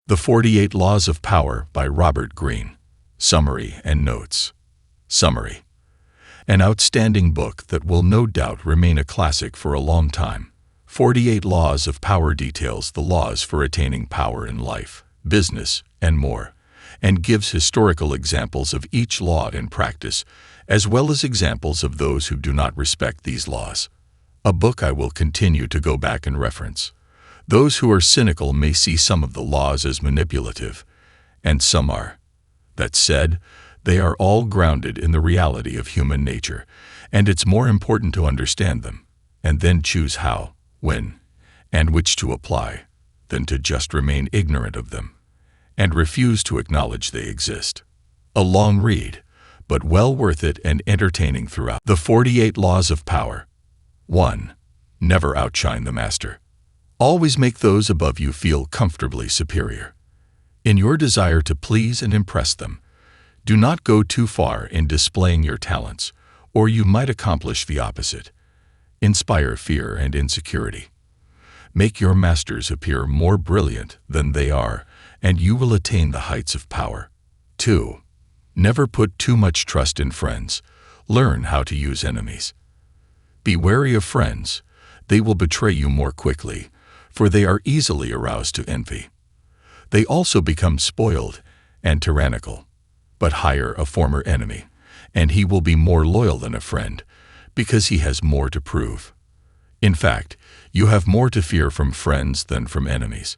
The 48 Laws of Power by Robert Greene. Summary and Notes. Summary. An outstanding book that will no doubt remain a classic for a long time. 48 Laws of Power details the laws for attaining power in life, business, and more, and gives historical examples of each law in practice, as well as examples of those who do not respect these laws. A book I will continue to go back and reference. Those who are cynical may see some of the laws as manipulative, and some are. That said, they are all grounded in the reality of human nature, and it's more important to understand them, and then choose how, when, and which to apply, than to just remain ignorant of them, and refuse to acknowledge they exist. A long read, but well worth it and entertaining throughout. The 48 Laws of Power. 1. Never outshine the master. Always make those above you feel comfortably superior. In your desire to please and impress them, do not go too far in displaying your talents, or you might accomplish the opposite. Inspire fear and insecurity. Make your masters appear more brilliant than they are, and you will attain the heights of power. 2. Never put too much trust in friends. Learn how to use enemies. Be wary of friends. They will betray you more quickly, for they are easily aroused to envy. They also become spoiled and tyrannical. But hire a former enemy, and he will be more loyal than a friend, because he has more to prove. In fact, you have more to fear from friends than from enemies.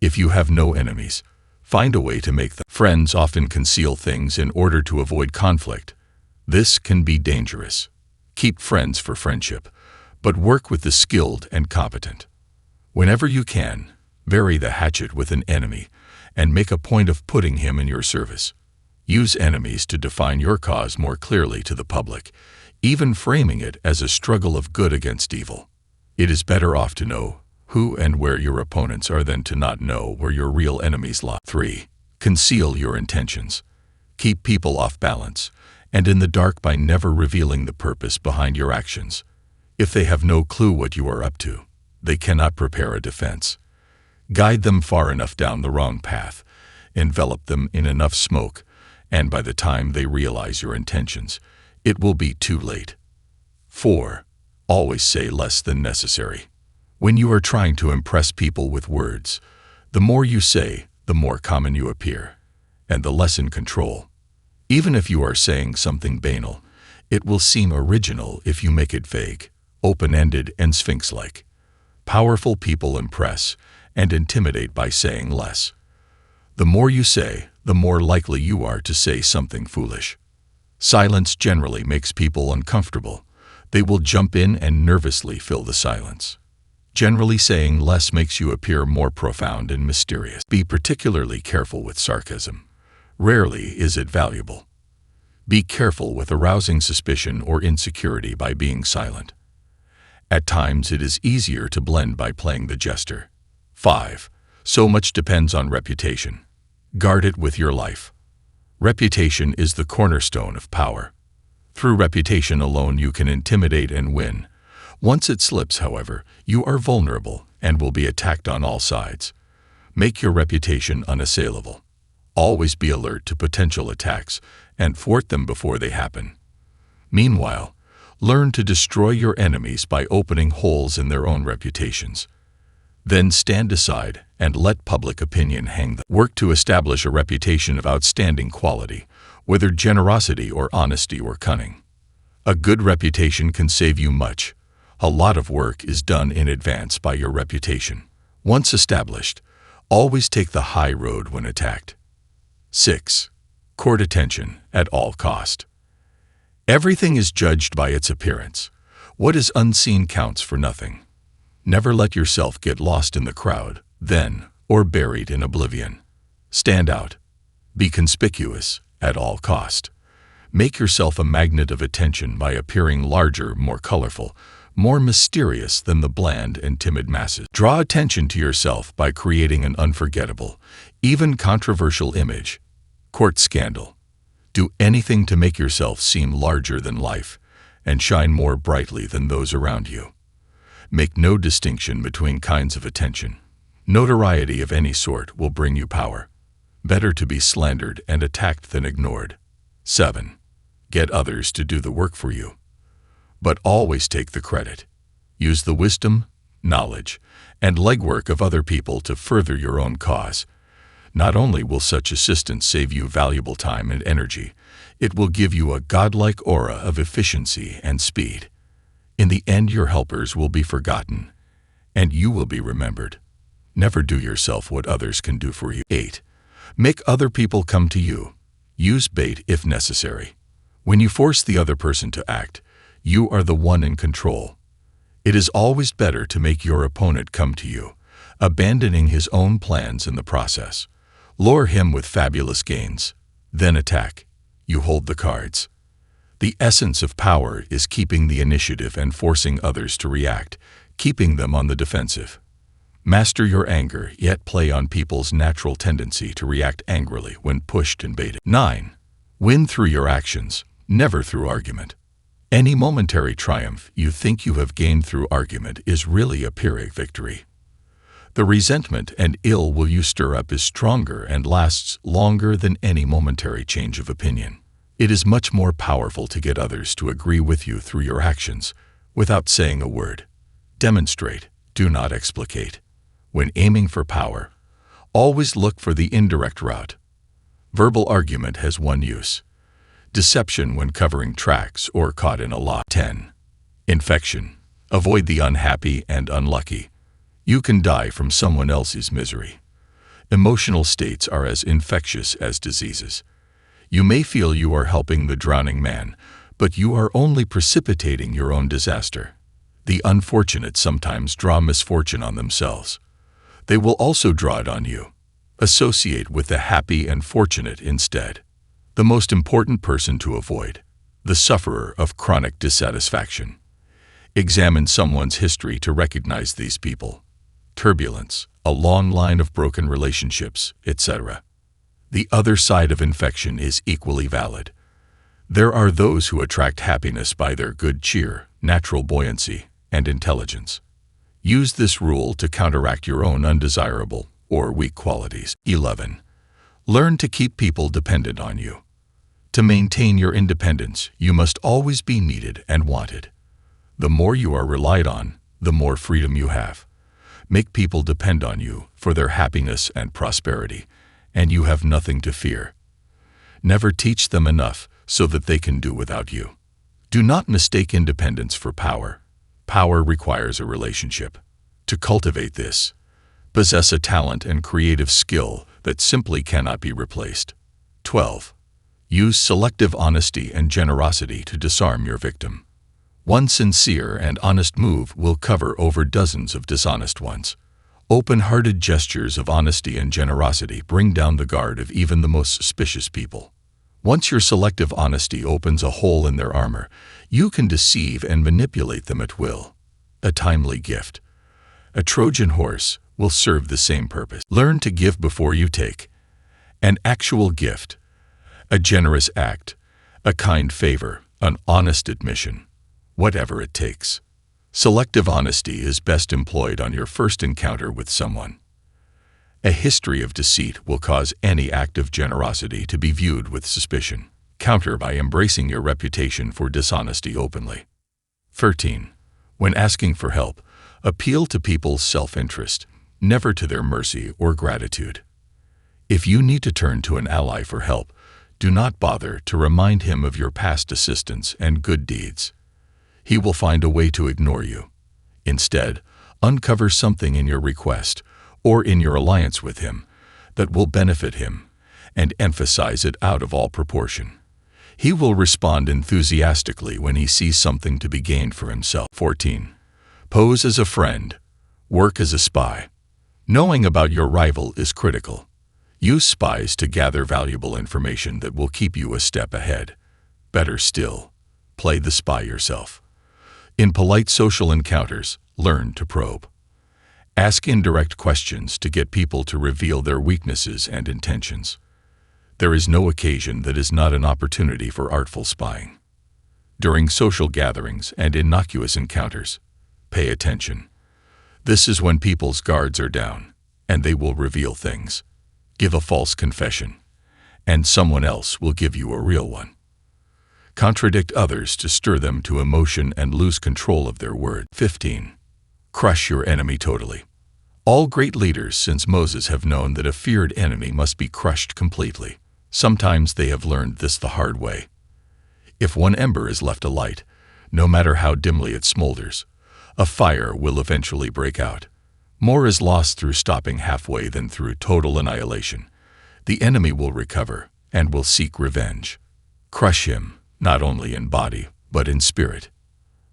If you have no enemies, find a way to make them. Friends often conceal things in order to avoid conflict. This can be dangerous. Keep friends for friendship, but work with the skilled and competent. Whenever you can, bury the hatchet with an enemy and make a point of putting him in your service. Use enemies to define your cause more clearly to the public, even framing it as a struggle of good against evil. It is better off to know who and where your opponents are than to not know where your real enemies lie. 3. Conceal your intentions. Keep people off balance and in the dark by never revealing the purpose behind your actions. If they have no clue what you are up to, they cannot prepare a defense. Guide them far enough down the wrong path, envelop them in enough smoke, and by the time they realize your intentions, it will be too late. 4. Always say less than necessary. When you are trying to impress people with words, the more you say, the more common you appear, and the less in control. Even if you are saying something banal, it will seem original if you make it vague, open-ended, and sphinx-like. Powerful people impress and intimidate by saying less. The more you say, the more likely you are to say something foolish. Silence generally makes people uncomfortable. They will jump in and nervously fill the silence. Generally, saying less makes you appear more profound and mysterious. Be particularly careful with sarcasm. Rarely is it valuable. Be careful with arousing suspicion or insecurity by being silent. At times, it is easier to blend by playing the jester. 5. So much depends on reputation. Guard it with your life. Reputation is the cornerstone of power. Through reputation alone you can intimidate and win. Once it slips, however, you are vulnerable and will be attacked on all sides. Make your reputation unassailable. Always be alert to potential attacks and thwart them before they happen. Meanwhile, learn to destroy your enemies by opening holes in their own reputations. Then stand aside and let public opinion hang them. Work to establish a reputation of outstanding quality, whether generosity or honesty or cunning. A good reputation can save you much. A lot of work is done in advance by your reputation. Once established, always take the high road when attacked. 6. Court attention at all cost. Everything is judged by its appearance. What is unseen counts for nothing. Never let yourself get lost in the crowd, then, or buried in oblivion. Stand out. Be conspicuous at all cost. Make yourself a magnet of attention by appearing larger, more colorful, more mysterious than the bland and timid masses. Draw attention to yourself by creating an unforgettable, even controversial image. Court scandal. Do anything to make yourself seem larger than life and shine more brightly than those around you. Make no distinction between kinds of attention. Notoriety of any sort will bring you power. Better to be slandered and attacked than ignored. 7. Get others to do the work for you. But always take the credit. Use the wisdom, knowledge, and legwork of other people to further your own cause. Not only will such assistance save you valuable time and energy, it will give you a godlike aura of efficiency and speed. In the end, your helpers will be forgotten, and you will be remembered. Never do yourself what others can do for you. 8. Make other people come to you. Use bait if necessary. When you force the other person to act, you are the one in control. It is always better to make your opponent come to you, abandoning his own plans in the process. Lure him with fabulous gains, then attack. You hold the cards. The essence of power is keeping the initiative and forcing others to react, keeping them on the defensive. Master your anger, yet play on people's natural tendency to react angrily when pushed and baited. 9. Win through your actions, never through argument. Any momentary triumph you think you have gained through argument is really a Pyrrhic victory. The resentment and ill will you stir up is stronger and lasts longer than any momentary change of opinion. It is much more powerful to get others to agree with you through your actions, without saying a word. Demonstrate, do not explicate. When aiming for power, always look for the indirect route. Verbal argument has one use: deception when covering tracks or caught in a lie. 10. Infection. Avoid the unhappy and unlucky. You can die from someone else's misery. Emotional states are as infectious as diseases. You may feel you are helping the drowning man, but you are only precipitating your own disaster. The unfortunate sometimes draw misfortune on themselves. They will also draw it on you. Associate with the happy and fortunate instead. The most important person to avoid: the sufferer of chronic dissatisfaction. Examine someone's history to recognize these people. Turbulence, a long line of broken relationships, etc. The other side of infection is equally valid. There are those who attract happiness by their good cheer, natural buoyancy, and intelligence. Use this rule to counteract your own undesirable or weak qualities. 11. Learn to keep people dependent on you. To maintain your independence, you must always be needed and wanted. The more you are relied on, the more freedom you have. Make people depend on you for their happiness and prosperity, and you have nothing to fear. Never teach them enough so that they can do without you. Do not mistake independence for power. Power requires a relationship. To cultivate this, possess a talent and creative skill that simply cannot be replaced. 12. Use selective honesty and generosity to disarm your victim. One sincere and honest move will cover over dozens of dishonest ones. Open-hearted gestures of honesty and generosity bring down the guard of even the most suspicious people. Once your selective honesty opens a hole in their armor, you can deceive and manipulate them at will. A timely gift. A Trojan horse will serve the same purpose. Learn to give before you take. An actual gift, a generous act, a kind favor, an honest admission. Whatever it takes. Selective honesty is best employed on your first encounter with someone. A history of deceit will cause any act of generosity to be viewed with suspicion. Counter by embracing your reputation for dishonesty openly. 13. When asking for help, appeal to people's self-interest, never to their mercy or gratitude. If you need to turn to an ally for help, do not bother to remind him of your past assistance and good deeds. He will find a way to ignore you. Instead, uncover something in your request or in your alliance with him that will benefit him, and emphasize it out of all proportion. He will respond enthusiastically when he sees something to be gained for himself. 14. Pose as a friend. Work as a spy. Knowing about your rival is critical. Use spies to gather valuable information that will keep you a step ahead. Better still, play the spy yourself. In polite social encounters, learn to probe. Ask indirect questions to get people to reveal their weaknesses and intentions. There is no occasion that is not an opportunity for artful spying. During social gatherings and innocuous encounters, pay attention. This is when people's guards are down, and they will reveal things. Give a false confession, and someone else will give you a real one. Contradict others to stir them to emotion and lose control of their word. 15. Crush your enemy totally. All great leaders since Moses have known that a feared enemy must be crushed completely. Sometimes they have learned this the hard way. If one ember is left alight, no matter how dimly it smolders, a fire will eventually break out. More is lost through stopping halfway than through total annihilation. The enemy will recover and will seek revenge. Crush him, not only in body, but in spirit.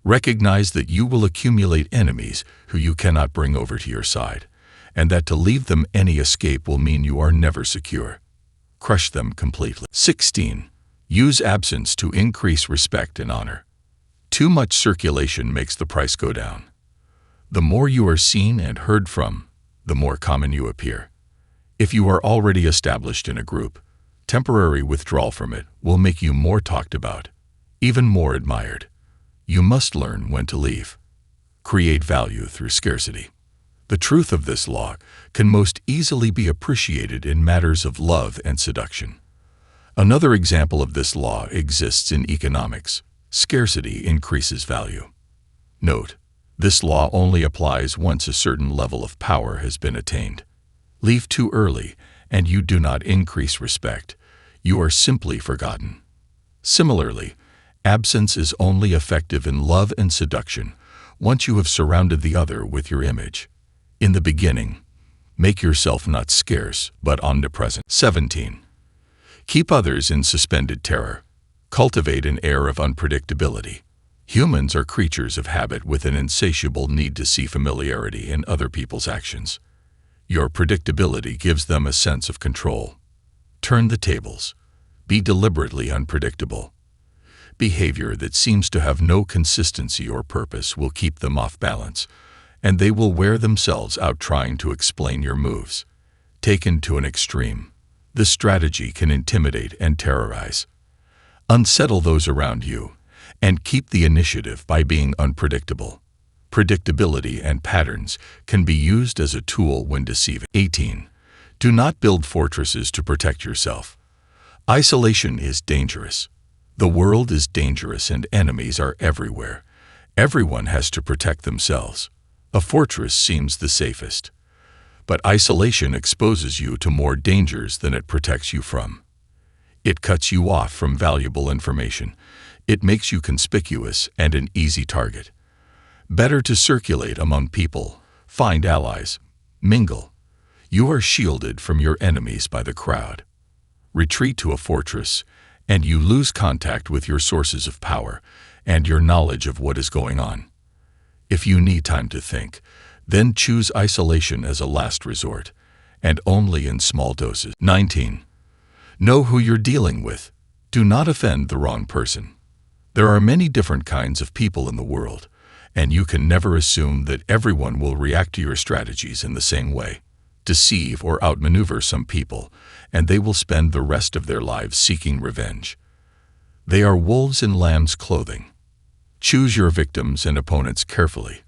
Recognize that you will accumulate enemies who you cannot bring over to your side, and that to leave them any escape will mean you are never secure. Crush them completely. 16. Use absence to increase respect and honor. Too much circulation makes the price go down. The more you are seen and heard from, the more common you appear. If you are already established in a group, temporary withdrawal from it will make you more talked about, even more admired. You must learn when to leave. Create value through scarcity. The truth of this law can most easily be appreciated in matters of love and seduction. Another example of this law exists in economics. Scarcity increases value. Note, this law only applies once a certain level of power has been attained. Leave too early, and you do not increase respect. You are simply forgotten. Similarly, absence is only effective in love and seduction once you have surrounded the other with your image. In the beginning, make yourself not scarce, but omnipresent. 17. Keep others in suspended terror. Cultivate an air of unpredictability. Humans are creatures of habit with an insatiable need to see familiarity in other people's actions. Your predictability gives them a sense of control. Turn the tables. Be deliberately unpredictable. Behavior that seems to have no consistency or purpose will keep them off balance, and they will wear themselves out trying to explain your moves. Taken to an extreme, this strategy can intimidate and terrorize. Unsettle those around you, and keep the initiative by being unpredictable. Predictability and patterns can be used as a tool when deceiving. 18. Do not build fortresses to protect yourself. Isolation is dangerous. The world is dangerous and enemies are everywhere. Everyone has to protect themselves. A fortress seems the safest. But isolation exposes you to more dangers than it protects you from. It cuts you off from valuable information. It makes you conspicuous and an easy target. Better to circulate among people, find allies, mingle. You are shielded from your enemies by the crowd. Retreat to a fortress, and you lose contact with your sources of power and your knowledge of what is going on. If you need time to think, then choose isolation as a last resort, and only in small doses. 19. Know who you're dealing with. Do not offend the wrong person. There are many different kinds of people in the world, and you can never assume that everyone will react to your strategies in the same way. Deceive or outmaneuver some people, and they will spend the rest of their lives seeking revenge. They are wolves in lamb's clothing. Choose your victims and opponents carefully.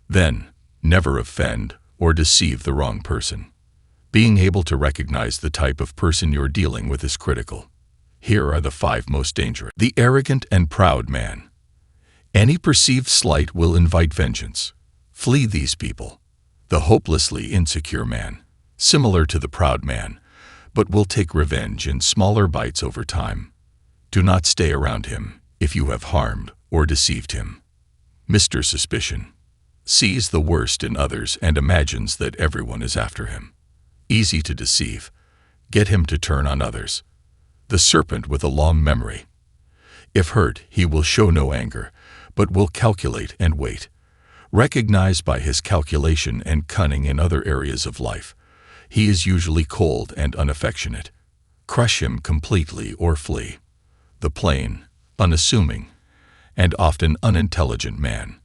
Then, never offend or deceive the wrong person. Being able to recognize the type of person you're dealing with is critical. Here are the 5 most dangerous. The arrogant and proud man. Any perceived slight will invite vengeance. Flee these people. The hopelessly insecure man, similar to the proud man, but will take revenge in smaller bites over time. Do not stay around him if you have harmed or deceived him. Mr. Suspicion. Sees the worst in others and imagines that everyone is after him. Easy to deceive. Get him to turn on others. The serpent with a long memory. If hurt, he will show no anger, but will calculate and wait. Recognized by his calculation and cunning in other areas of life, he is usually cold and unaffectionate. Crush him completely or flee. The plain, unassuming, and often unintelligent man.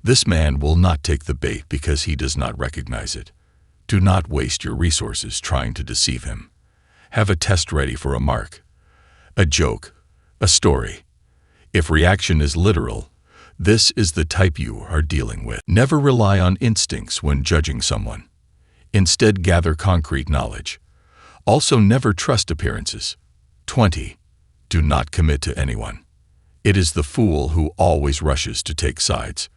This man will not take the bait because he does not recognize it. Do not waste your resources trying to deceive him. Have a test ready for a mark, a joke, a story. If reaction is literal, this is the type you are dealing with. Never rely on instincts when judging someone. Instead, gather concrete knowledge. Also, never trust appearances. 20. Do not commit to anyone. It is the fool who always rushes to take sides.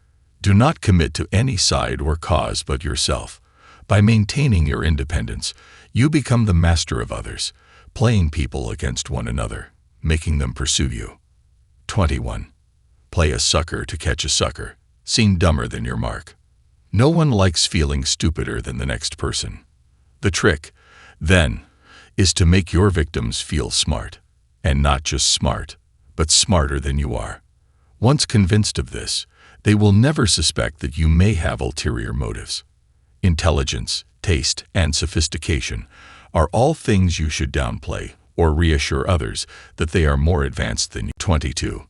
Do not commit to any side or cause but yourself. By maintaining your independence, you become the master of others, playing people against one another, making them pursue you. 21. Play a sucker to catch a sucker. Seem dumber than your mark. No one likes feeling stupider than the next person. The trick, then, is to make your victims feel smart, and not just smart, but smarter than you are. Once convinced of this, they will never suspect that you may have ulterior motives. Intelligence, taste, and sophistication are all things you should downplay or reassure others that they are more advanced than you. 22.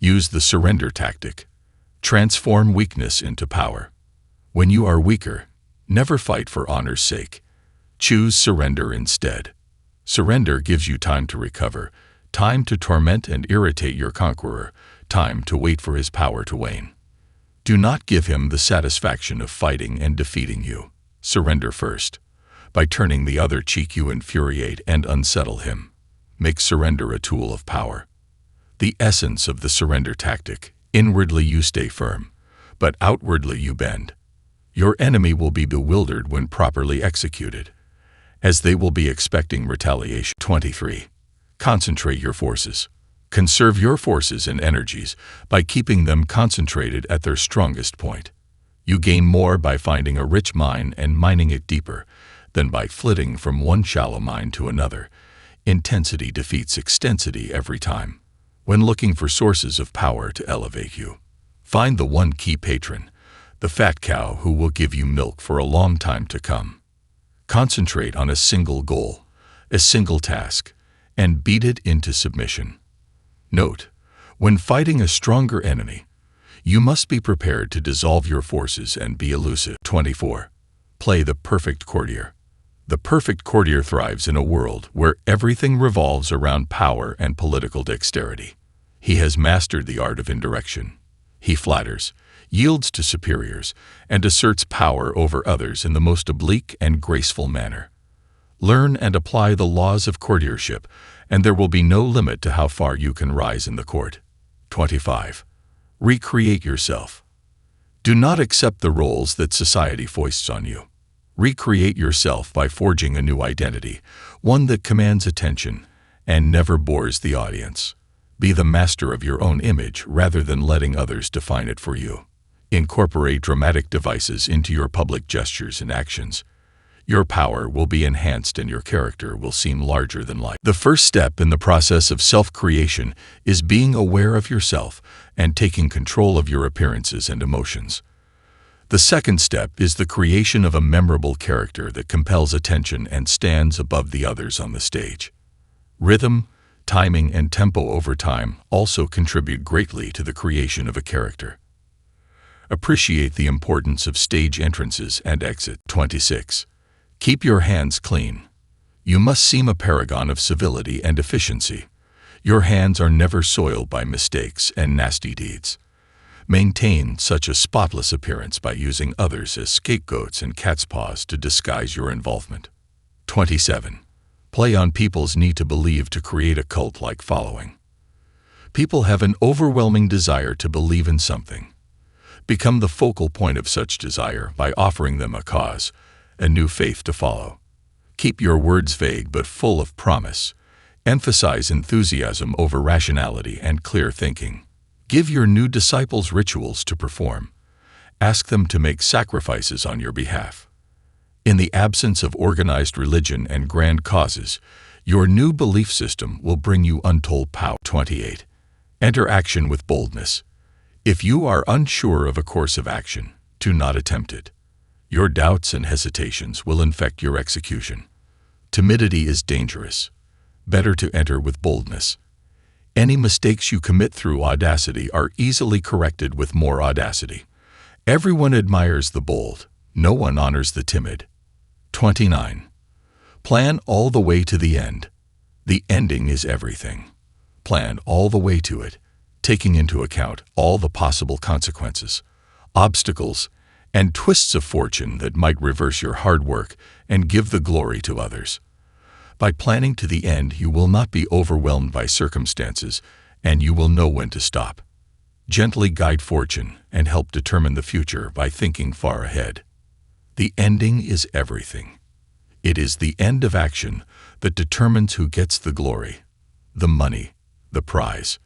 Use the surrender tactic. Transform weakness into power. When you are weaker, never fight for honor's sake. Choose surrender instead. Surrender gives you time to recover, time to torment and irritate your conqueror, time to wait for his power to wane. Do not give him the satisfaction of fighting and defeating you. Surrender first. By turning the other cheek, you infuriate and unsettle him. Make surrender a tool of power. The essence of the surrender tactic: inwardly you stay firm, but outwardly you bend. Your enemy will be bewildered when properly executed, as they will be expecting retaliation. 23. Concentrate your forces. Conserve your forces and energies by keeping them concentrated at their strongest point. You gain more by finding a rich mine and mining it deeper than by flitting from one shallow mine to another. Intensity defeats extensity every time. When looking for sources of power to elevate you, find the one key patron, the fat cow who will give you milk for a long time to come. Concentrate on a single goal, a single task, and beat it into submission. Note, when fighting a stronger enemy, you must be prepared to dissolve your forces and be elusive. 24. Play the perfect courtier. The perfect courtier thrives in a world where everything revolves around power and political dexterity. He has mastered the art of indirection. He flatters, yields to superiors, and asserts power over others in the most oblique and graceful manner. Learn and apply the laws of courtiership, and there will be no limit to how far you can rise in the court. 25. Recreate yourself. Do not accept the roles that society foists on you. Recreate yourself by forging a new identity, one that commands attention and never bores the audience. Be the master of your own image rather than letting others define it for you. Incorporate dramatic devices into your public gestures and actions. Your power will be enhanced and your character will seem larger than life. The first step in the process of self-creation is being aware of yourself and taking control of your appearances and emotions. The second step is the creation of a memorable character that compels attention and stands above the others on the stage. Rhythm, timing, and tempo over time also contribute greatly to the creation of a character. Appreciate the importance of stage entrances and exit. 26. Keep your hands clean. You must seem a paragon of civility and efficiency. Your hands are never soiled by mistakes and nasty deeds. Maintain such a spotless appearance by using others as scapegoats and cat's paws to disguise your involvement. 27. Play on people's need to believe to create a cult-like following. People have an overwhelming desire to believe in something. Become the focal point of such desire by offering them a cause, a new faith to follow. Keep your words vague but full of promise. Emphasize enthusiasm over rationality and clear thinking. Give your new disciples rituals to perform. Ask them to make sacrifices on your behalf. In the absence of organized religion and grand causes, your new belief system will bring you untold power. 28. Enter action with boldness. If you are unsure of a course of action, do not attempt it. Your doubts and hesitations will infect your execution. Timidity is dangerous. Better to enter with boldness. Any mistakes you commit through audacity are easily corrected with more audacity. Everyone admires the bold. No one honors the timid. 29. Plan all the way to the end. The ending is everything. Plan all the way to it, taking into account all the possible consequences, obstacles, and twists of fortune that might reverse your hard work and give the glory to others. By planning to the end, you will not be overwhelmed by circumstances, and you will know when to stop. Gently guide fortune and help determine the future by thinking far ahead. The ending is everything. It is the end of action that determines who gets the glory, the money, the prize.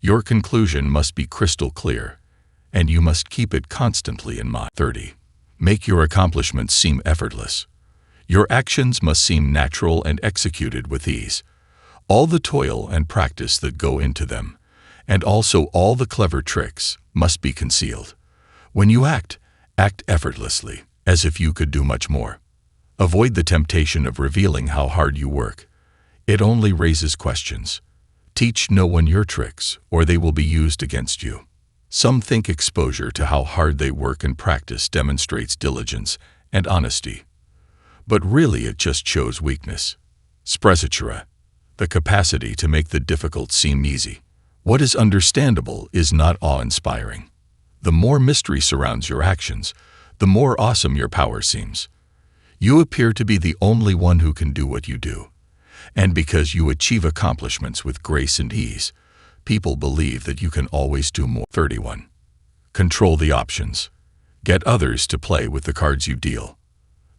Your conclusion must be crystal clear, and you must keep it constantly in mind. 30. Make your accomplishments seem effortless. Your actions must seem natural and executed with ease. All the toil and practice that go into them, and also all the clever tricks, must be concealed. When you act effortlessly, as if you could do much more. Avoid the temptation of revealing how hard you work. It only raises questions. Teach no one your tricks, or they will be used against you. Some think exposure to how hard they work and practice demonstrates diligence and honesty. But really it just shows weakness. Sprezzatura, the capacity to make the difficult seem easy. What is understandable is not awe-inspiring. The more mystery surrounds your actions, the more awesome your power seems. You appear to be the only one who can do what you do. And because you achieve accomplishments with grace and ease, people believe that you can always do more. 31. Control the options. Get others to play with the cards you deal.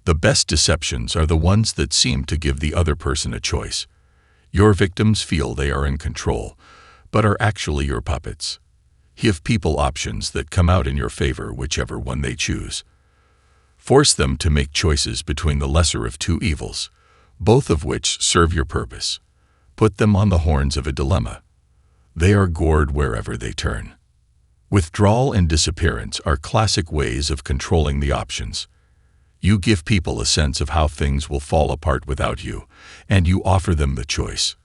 The best deceptions are the ones that seem to give the other person a choice. Your victims feel they are in control, but are actually your puppets. Give people options that come out in your favor, whichever one they choose. Force them to make choices between the lesser of two evils, both of which serve your purpose. Put them on the horns of a dilemma. They are gored wherever they turn. Withdrawal and disappearance are classic ways of controlling the options. You give people a sense of how things will fall apart without you, and you offer them the choice.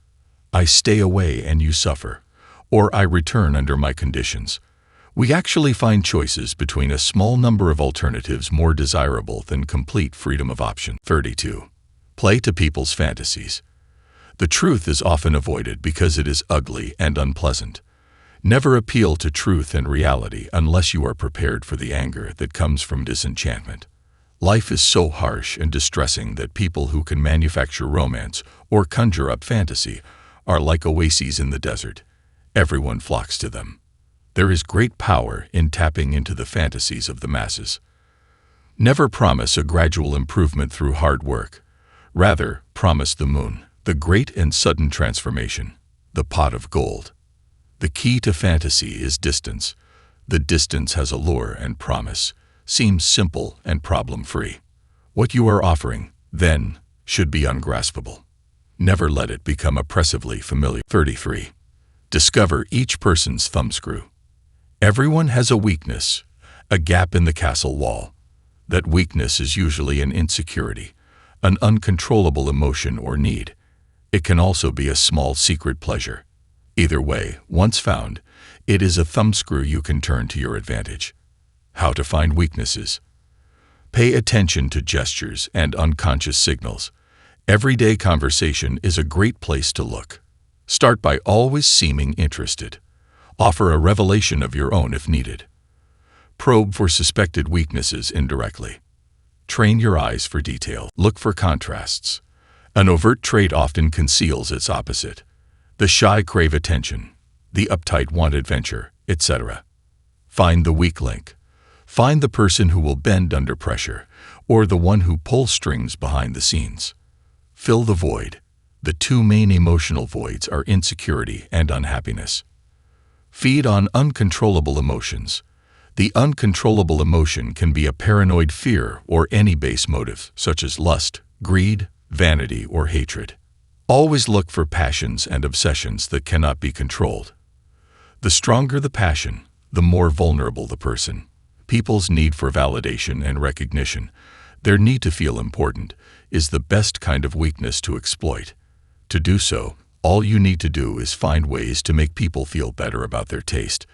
I stay away and you suffer, or I return under my conditions. We actually find choices between a small number of alternatives more desirable than complete freedom of option. 32. Play to people's fantasies. The truth is often avoided because it is ugly and unpleasant. Never appeal to truth and reality unless you are prepared for the anger that comes from disenchantment. Life is so harsh and distressing that people who can manufacture romance or conjure up fantasy are like oases in the desert. Everyone flocks to them. There is great power in tapping into the fantasies of the masses. Never promise a gradual improvement through hard work. Rather, promise the moon, the great and sudden transformation, the pot of gold. The key to fantasy is distance. The distance has allure and promise, seems simple and problem-free. What you are offering, then, should be ungraspable. Never let it become oppressively familiar. 33. Discover each person's thumbscrew. Everyone has a weakness, a gap in the castle wall. That weakness is usually an insecurity, an uncontrollable emotion or need. It can also be a small secret pleasure. Either way, once found, it is a thumbscrew you can turn to your advantage. How to find weaknesses. Pay attention to gestures and unconscious signals. Everyday conversation is a great place to look. Start by always seeming interested. Offer a revelation of your own if needed. Probe for suspected weaknesses indirectly. Train your eyes for detail. Look for contrasts. An overt trait often conceals its opposite. The shy crave attention. The uptight want adventure, etc. Find the weak link. Find the person who will bend under pressure, or the one who pulls strings behind the scenes. Fill the void. The two main emotional voids are insecurity and unhappiness. Feed on uncontrollable emotions. The uncontrollable emotion can be a paranoid fear or any base motive, such as lust, greed, vanity, or hatred. Always look for passions and obsessions that cannot be controlled. The stronger the passion, the more vulnerable the person. People's need for validation and recognition, their need to feel important, is the best kind of weakness to exploit. To do so, all you need to do is find ways to make people feel better about their taste,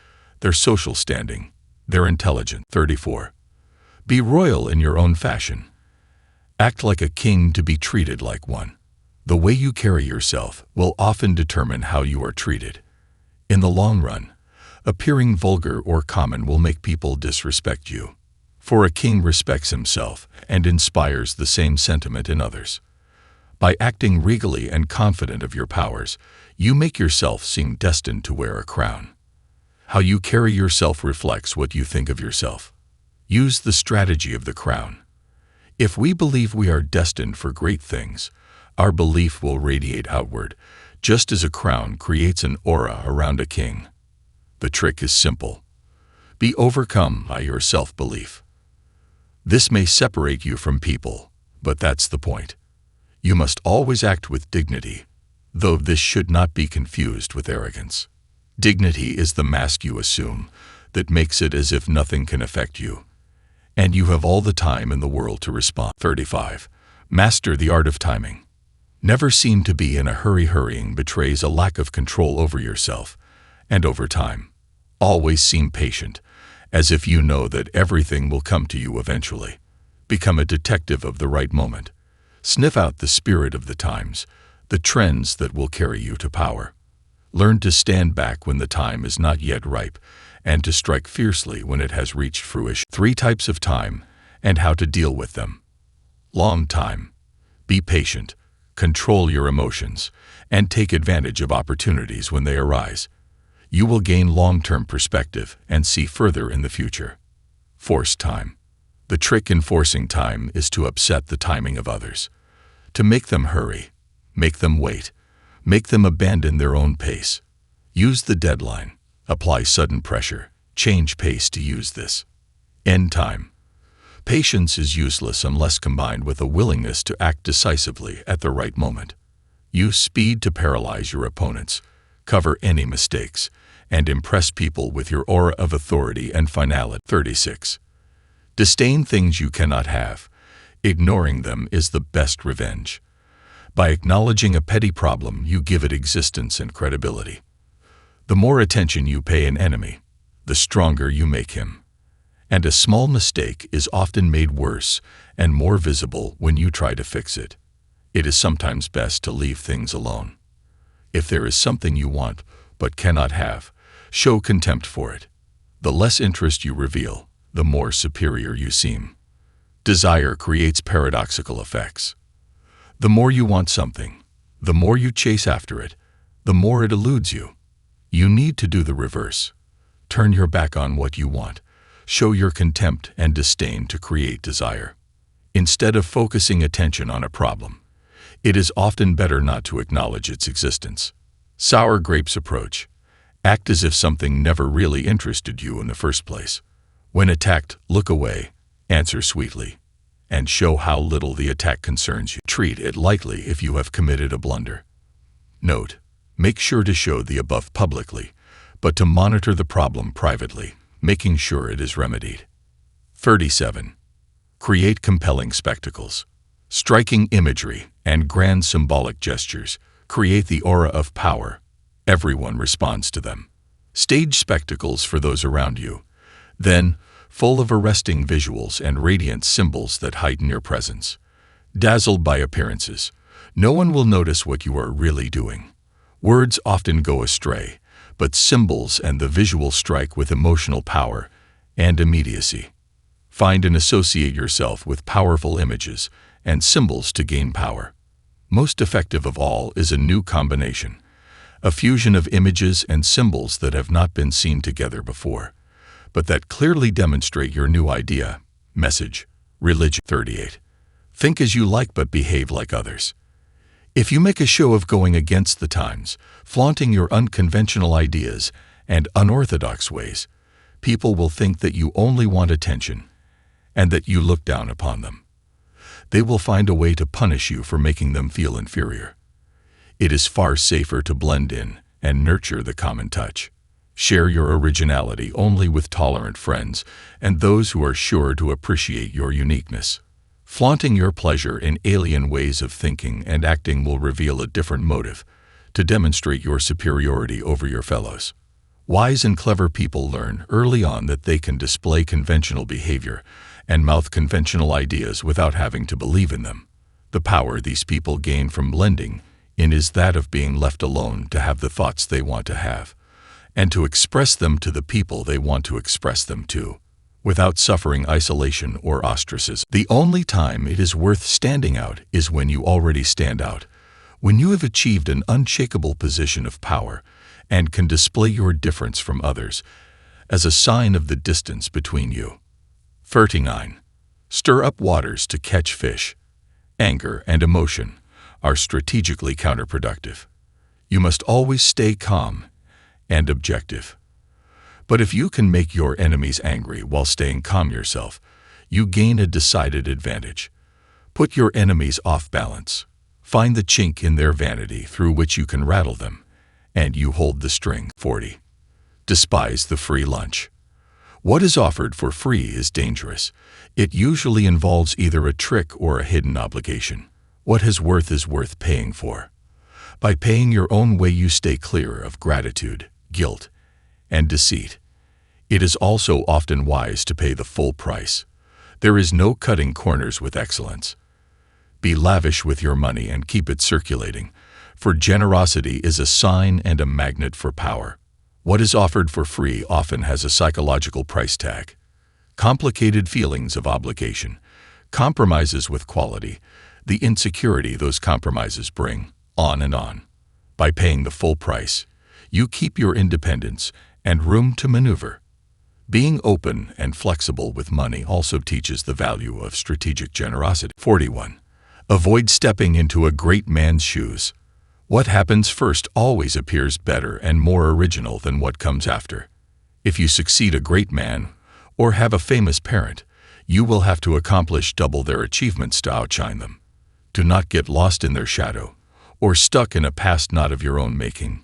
their social standing, their intelligence. 34. Be royal in your own fashion. Act like a king to be treated like one. The way you carry yourself will often determine how you are treated. In the long run, appearing vulgar or common will make people disrespect you. For a king respects himself and inspires the same sentiment in others. By acting regally and confident of your powers, you make yourself seem destined to wear a crown. How you carry yourself reflects what you think of yourself. Use the strategy of the crown. If we believe we are destined for great things, our belief will radiate outward, just as a crown creates an aura around a king. The trick is simple. Be overcome by your self-belief. This may separate you from people, but that's the point. You must always act with dignity, though this should not be confused with arrogance. Dignity is the mask you assume that makes it as if nothing can affect you, and you have all the time in the world to respond. 35. Master the art of timing. Never seem to be in a hurry. Hurrying betrays a lack of control over yourself and over time. Always seem patient, as if you know that everything will come to you eventually. Become a detective of the right moment. Sniff out the spirit of the times, the trends that will carry you to power. Learn to stand back when the time is not yet ripe, and to strike fiercely when it has reached fruition. 3 types of time, and how to deal with them. Long time. Be patient, control your emotions, and take advantage of opportunities when they arise. You will gain long-term perspective and see further in the future. Forced time. The trick in forcing time is to upset the timing of others. To make them hurry, make them wait, make them abandon their own pace. Use the deadline, apply sudden pressure, change pace to use this. End time. Patience is useless unless combined with a willingness to act decisively at the right moment. Use speed to paralyze your opponents, cover any mistakes, and impress people with your aura of authority and finality. 36. Disdain things you cannot have. Ignoring them is the best revenge. By acknowledging a petty problem, you give it existence and credibility. The more attention you pay an enemy, the stronger you make him. And a small mistake is often made worse and more visible when you try to fix it. It is sometimes best to leave things alone. If there is something you want but cannot have, show contempt for it. The less interest you reveal, the more superior you seem. Desire creates paradoxical effects. The more you want something, the more you chase after it, the more it eludes you. You need to do the reverse. Turn your back on what you want. Show your contempt and disdain to create desire. Instead of focusing attention on a problem, it is often better not to acknowledge its existence. Sour grapes approach. Act as if something never really interested you in the first place. When attacked, look away, answer sweetly, and show how little the attack concerns you. Treat it lightly if you have committed a blunder. Note: make sure to show the above publicly, but to monitor the problem privately, making sure it is remedied. 37. Create compelling spectacles. Striking imagery and grand symbolic gestures create the aura of power. Everyone responds to them. Stage spectacles for those around you. Then, full of arresting visuals and radiant symbols that heighten your presence. Dazzled by appearances, no one will notice what you are really doing. Words often go astray, but symbols and the visual strike with emotional power and immediacy. Find and associate yourself with powerful images and symbols to gain power. Most effective of all is a new combination, a fusion of images and symbols that have not been seen together before, but that clearly demonstrate your new idea, message, religion. 38. Think as you like but behave like others. If you make a show of going against the times, flaunting your unconventional ideas and unorthodox ways, people will think that you only want attention and that you look down upon them. They will find a way to punish you for making them feel inferior. It is far safer to blend in and nurture the common touch. Share your originality only with tolerant friends and those who are sure to appreciate your uniqueness. Flaunting your pleasure in alien ways of thinking and acting will reveal a different motive, to demonstrate your superiority over your fellows. Wise and clever people learn early on that they can display conventional behavior and mouth conventional ideas without having to believe in them. The power these people gain from blending in is that of being left alone to have the thoughts they want to have, and to express them to the people they want to express them to. without suffering isolation or ostracism. The only time it is worth standing out is when you already stand out, when you have achieved an unshakable position of power and can display your difference from others as a sign of the distance between you. 39. Stir up waters to catch fish. Anger and emotion are strategically counterproductive. You must always stay calm and objective. But if you can make your enemies angry while staying calm yourself, you gain a decided advantage. Put your enemies off balance. Find the chink in their vanity through which you can rattle them, and you hold the string. 40. Despise the free lunch. What is offered for free is dangerous. It usually involves either a trick or a hidden obligation. What has worth is worth paying for. By paying your own way, you stay clear of gratitude, guilt, and deceit. It is also often wise to pay the full price. There is no cutting corners with excellence. Be lavish with your money and keep it circulating, for generosity is a sign and a magnet for power. What is offered for free often has a psychological price tag. Complicated feelings of obligation, compromises with quality, the insecurity those compromises bring, on and on. By paying the full price, you keep your independence and room to maneuver. Being open and flexible with money also teaches the value of strategic generosity. 41. Avoid stepping into a great man's shoes. What happens first always appears better and more original than what comes after. If you succeed a great man or have a famous parent, you will have to accomplish double their achievements to outshine them. Do not get lost in their shadow or stuck in a past not of your own making.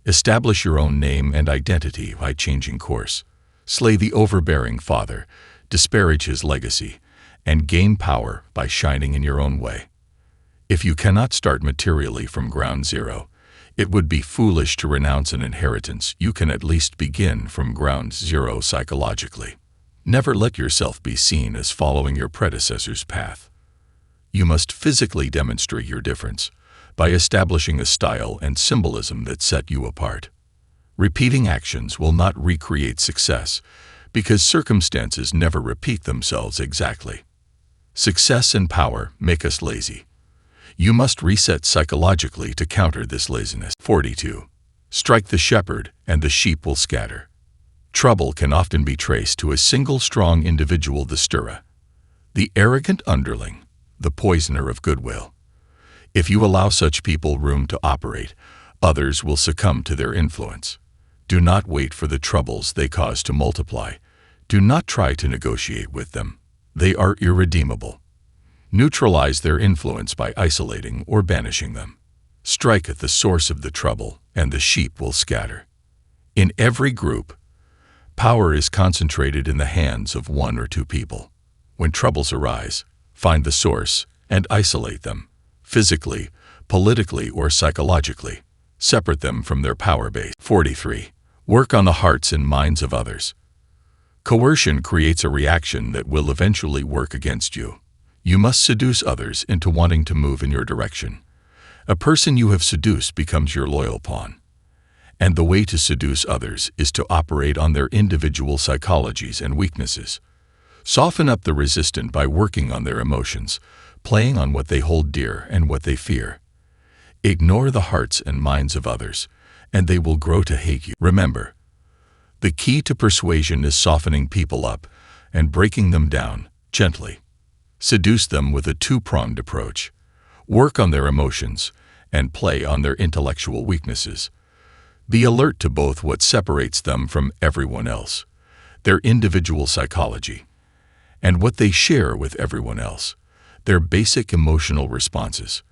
Establish your own name and identity by changing course. Slay the overbearing father, disparage his legacy, and gain power by shining in your own way. If you cannot start materially from ground zero, it would be foolish to renounce an inheritance. You can at least begin from ground zero psychologically. Never let yourself be seen as following your predecessor's path. You must physically demonstrate your difference by establishing a style and symbolism that set you apart. Repeating actions will not recreate success because circumstances never repeat themselves exactly. Success and power make us lazy. You must reset psychologically to counter this laziness. 42. Strike the shepherd and the sheep will scatter. Trouble can often be traced to a single strong individual, the stirrer, the arrogant underling, the poisoner of goodwill. If you allow such people room to operate, others will succumb to their influence. Do not wait for the troubles they cause to multiply. Do not try to negotiate with them. They are irredeemable. Neutralize their influence by isolating or banishing them. Strike at the source of the trouble, and the sheep will scatter. In every group, power is concentrated in the hands of one or two people. When troubles arise, find the source and isolate them, physically, politically, or psychologically. Separate them from their power base. 43. Work on the hearts and minds of others. Coercion creates a reaction that will eventually work against you. You must seduce others into wanting to move in your direction. A person you have seduced becomes your loyal pawn. And the way to seduce others is to operate on their individual psychologies and weaknesses. Soften up the resistant by working on their emotions, playing on what they hold dear and what they fear. Ignore the hearts and minds of others, and they will grow to hate you. Remember, the key to persuasion is softening people up and breaking them down gently. Seduce them with a two-pronged approach. Work on their emotions and play on their intellectual weaknesses. Be alert to both what separates them from everyone else, their individual psychology, and what they share with everyone else, their basic emotional responses.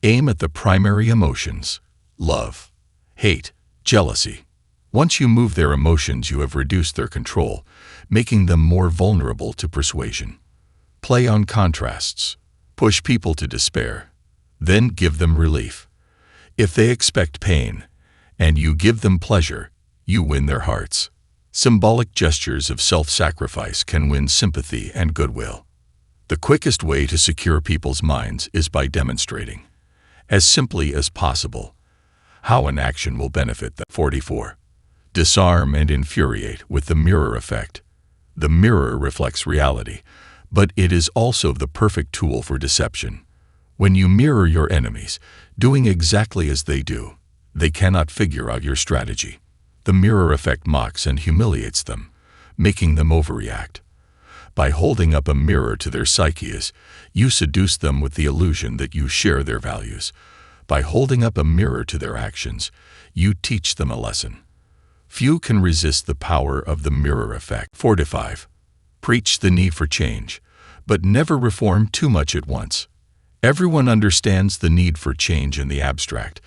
Aim at the primary emotions: love, hate, jealousy. Once you move their emotions, you have reduced their control, making them more vulnerable to persuasion. Play on contrasts. Push people to despair. Then give them relief. If they expect pain, and you give them pleasure, you win their hearts. Symbolic gestures of self-sacrifice can win sympathy and goodwill. The quickest way to secure people's minds is by demonstrating, as simply as possible, how an action will benefit them. 44. Disarm and infuriate with the mirror effect. The mirror reflects reality, but it is also the perfect tool for deception. When you mirror your enemies, doing exactly as they do, they cannot figure out your strategy. The mirror effect mocks and humiliates them, making them overreact. By holding up a mirror to their psyches, you seduce them with the illusion that you share their values. By holding up a mirror to their actions, you teach them a lesson. Few can resist the power of the mirror effect. 4-5. Preach the need for change, but never reform too much at once. Everyone understands the need for change in the abstract,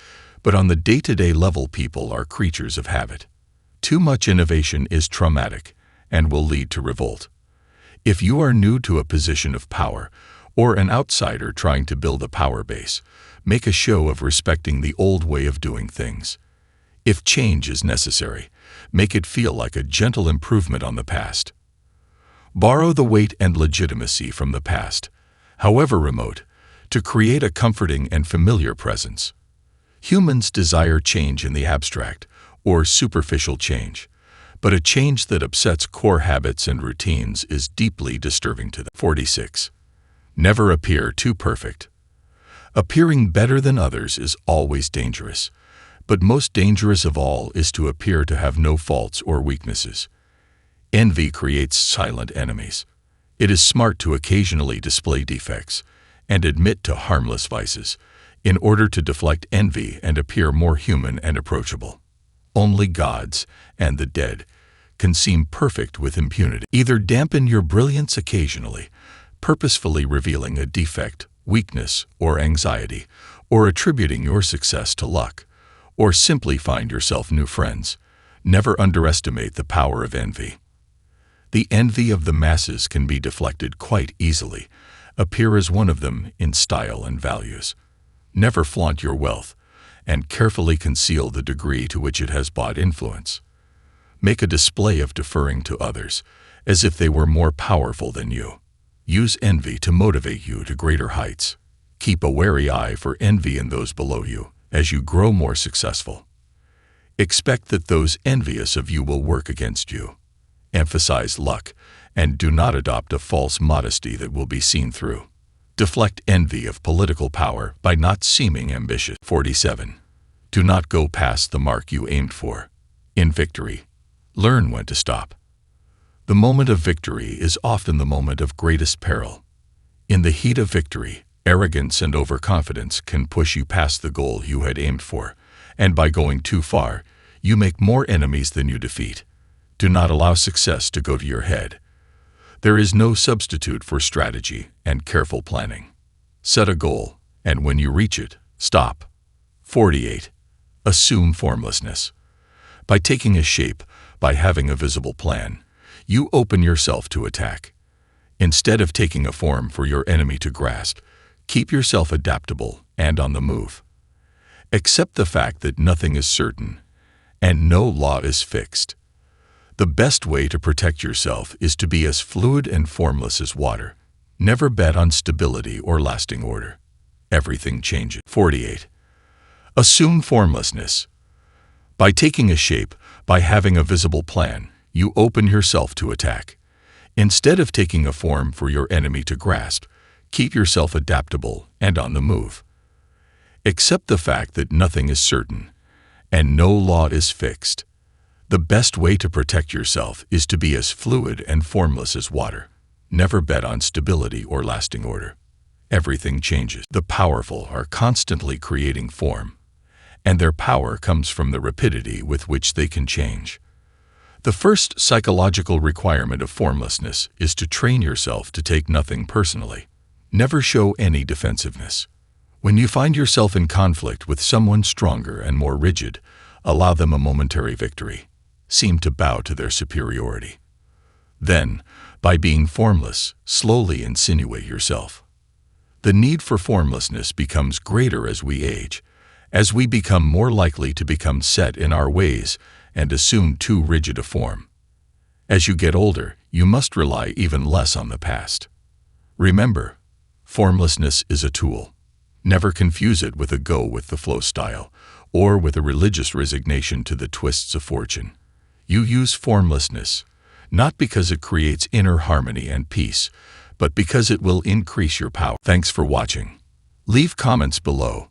but on the day-to-day level, people are creatures of habit. Too much innovation is traumatic and will lead to revolt. If you are new to a position of power, or an outsider trying to build a power base, make a show of respecting the old way of doing things. If change is necessary, make it feel like a gentle improvement on the past. Borrow the weight and legitimacy from the past, however remote, to create a comforting and familiar presence. Humans desire change in the abstract, or superficial change, but a change that upsets core habits and routines is deeply disturbing to them. 46. Never appear too perfect. Appearing better than others is always dangerous, but most dangerous of all is to appear to have no faults or weaknesses. Envy creates silent enemies. It is smart to occasionally display defects and admit to harmless vices in order to deflect envy and appear more human and approachable. Only gods and the dead can seem perfect with impunity. Either dampen your brilliance occasionally, purposefully revealing a defect, weakness, or anxiety, or attributing your success to luck, or simply find yourself new friends. Never underestimate the power of envy. The envy of the masses can be deflected quite easily. Appear as one of them in style and values. Never flaunt your wealth, and carefully conceal the degree to which it has bought influence. Make a display of deferring to others, as if they were more powerful than you. Use envy to motivate you to greater heights. Keep a wary eye for envy in those below you as you grow more successful. Expect that those envious of you will work against you. Emphasize luck, and do not adopt a false modesty that will be seen through. Deflect envy of political power by not seeming ambitious. 47. Do not go past the mark you aimed for. In victory, learn when to stop. The moment of victory is often the moment of greatest peril. In the heat of victory, arrogance and overconfidence can push you past the goal you had aimed for, and by going too far, you make more enemies than you defeat. Do not allow success to go to your head. There is no substitute for strategy and careful planning. Set a goal, and when you reach it, stop. 48. Assume formlessness. By taking a shape, by having a visible plan, you open yourself to attack. Instead of taking a form for your enemy to grasp, keep yourself adaptable and on the move. Accept the fact that nothing is certain, and no law is fixed. The best way to protect yourself is to be as fluid and formless as water. Never bet on stability or lasting order. Everything changes. 48. Assume formlessness. By taking a shape, by having a visible plan, you open yourself to attack. Instead of taking a form for your enemy to grasp, keep yourself adaptable and on the move. Accept the fact that nothing is certain, and no law is fixed. The best way to protect yourself is to be as fluid and formless as water. Never bet on stability or lasting order. Everything changes. The powerful are constantly creating form, and their power comes from the rapidity with which they can change. The first psychological requirement of formlessness is to train yourself to take nothing personally. Never show any defensiveness. When you find yourself in conflict with someone stronger and more rigid, allow them a momentary victory. Seem to bow to their superiority. Then, by being formless, slowly insinuate yourself. The need for formlessness becomes greater as we age, as we become more likely to become set in our ways and assume too rigid a form. As you get older, you must rely even less on the past. Remember, formlessness is a tool. Never confuse it with a go-with-the-flow style, or with a religious resignation to the twists of fortune. You use formlessness, not because it creates inner harmony and peace, but because it will increase your power. Thanks for watching. Leave comments below.